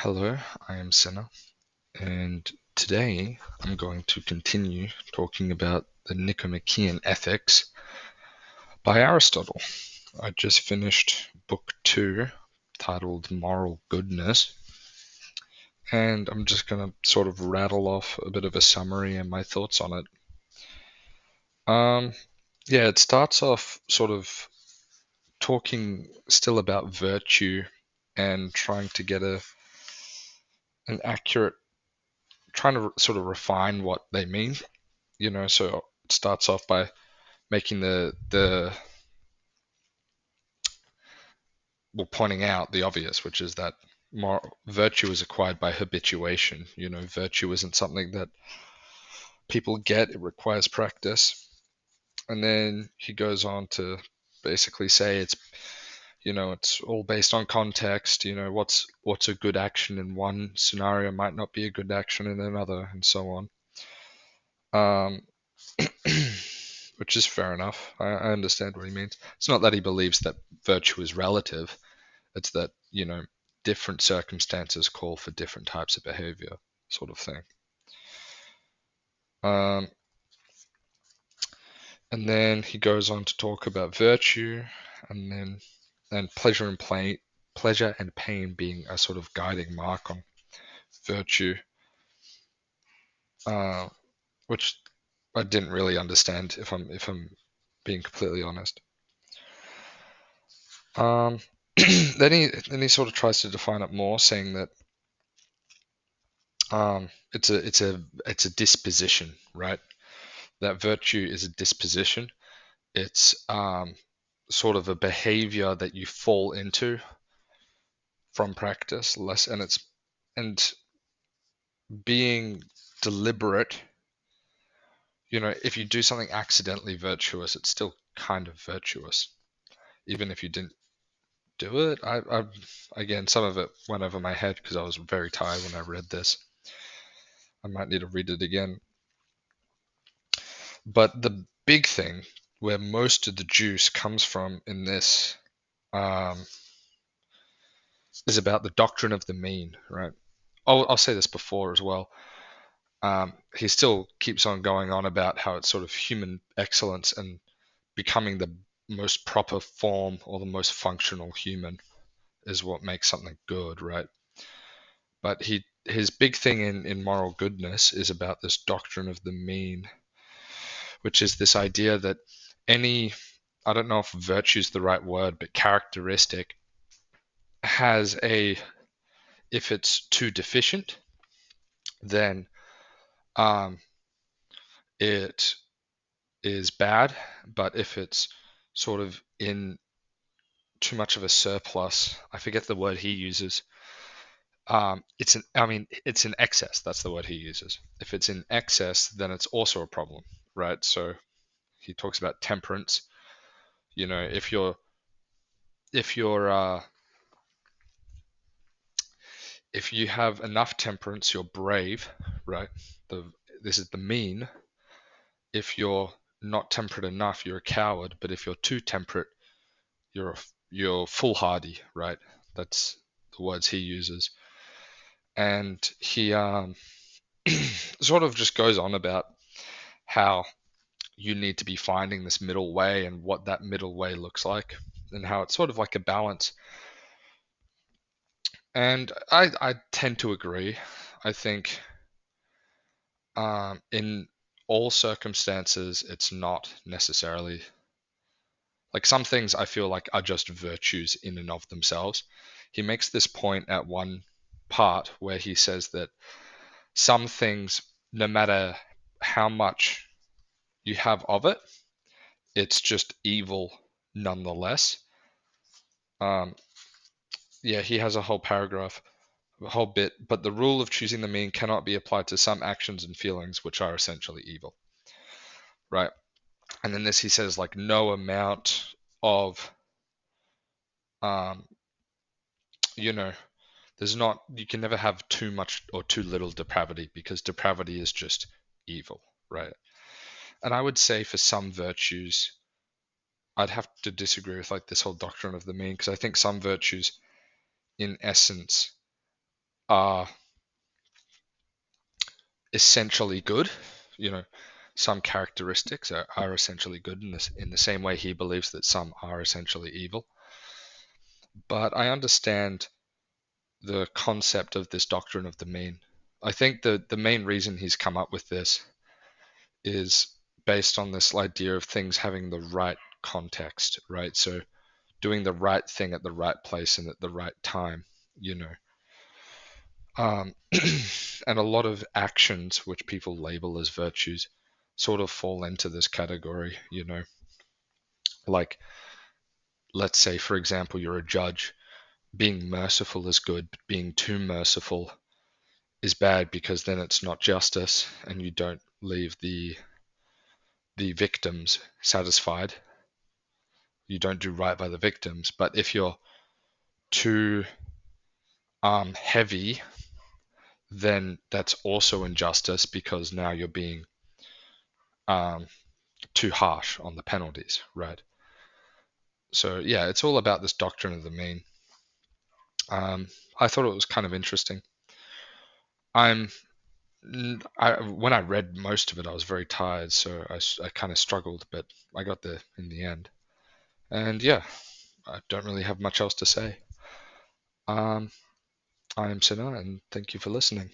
Hello, I am Senna, and today I'm going to continue talking about the Nicomachean Ethics by Aristotle. I just finished book 2, titled Moral Goodness, and I'm just going to sort of rattle off a bit of a summary and my thoughts on it. It starts off sort of talking still about virtue and trying to get an accurate, trying to sort of refine what they mean. So it starts off by making pointing out the obvious, which is that virtue is acquired by habituation. Virtue isn't something that people get; it requires practice. And then he goes on to basically say it's all based on context. What's a good action in one scenario might not be a good action in another, and so on. Um, which is fair enough. I understand what he means. It's not that he believes that virtue is relative. It's that, different circumstances call for different types of behavior, sort of thing. Um, and then he goes on to talk about virtue, and pleasure and pain being a sort of guiding mark on virtue, uh, which I didn't really understand if I'm being completely honest. Then he sort of tries to define it more, saying that it's a disposition, right? That virtue is a disposition. It's sort of a behavior that you fall into from practice, less, and being deliberate. If you do something accidentally virtuous, it's still kind of virtuous, even if you didn't do it. Again, some of it went over my head because I was very tired when I read this. I might need to read it again. But the big thing where most of the juice comes from in this um, is about the doctrine of the mean, right? I'll say this before as well. He still keeps on going on about how it's sort of human excellence and becoming the most proper form or the most functional human is what makes something good, right? But his big thing in moral goodness is about this doctrine of the mean, which is this idea that any, I don't know if virtue is the right word, but characteristic has if it's too deficient, then um, it is bad. But if it's sort of in too much of a surplus, I forget the word he uses. It's in excess. That's the word he uses. If it's in excess, then it's also a problem, right? So he talks about temperance. If you're if you have enough temperance, you're brave, right? This is the mean. If you're not temperate enough, you're a coward. But if you're too temperate, you're foolhardy, right? That's the words he uses. And he sort of just goes on about how you need to be finding this middle way and what that middle way looks like, and how it's sort of like a balance. And I tend to agree. I think in all circumstances, it's not necessarily like some things I feel like are just virtues in and of themselves. He makes this point at one part where he says that some things, no matter how much you have of it, it's just evil nonetheless. Um, yeah, he has a whole paragraph, a whole bit, but the rule of choosing the mean cannot be applied to some actions and feelings which are essentially evil, right? And then this he says like no amount of, um, you know, there's not, you can never have too much or too little depravity because depravity is just evil, right? And I would say for some virtues, I'd have to disagree with like this whole doctrine of the mean because I think some virtues in essence are essentially good. You know, some characteristics are essentially good in the same way he believes that some are essentially evil. But I understand the concept of this doctrine of the mean. I think the main reason he's come up with this is based on this idea of things having the right context, right? So doing the right thing at the right place and at the right time, you know. Um, and a lot of actions which people label as virtues sort of fall into this category, you know. Like, let's say, for example, you're a judge. Being merciful is good, but being too merciful is bad because then it's not justice and you don't leave the victims satisfied. You don't do right by the victims. But if you're too heavy, then that's also injustice because now you're being um, too harsh on the penalties, right? So yeah, it's all about this doctrine of the mean. I thought it was kind of interesting. I'm when I read most of it, I was very tired, so I kind of struggled, but I got there in the end. And yeah, I don't really have much else to say. Um, I am Sina, and thank you for listening.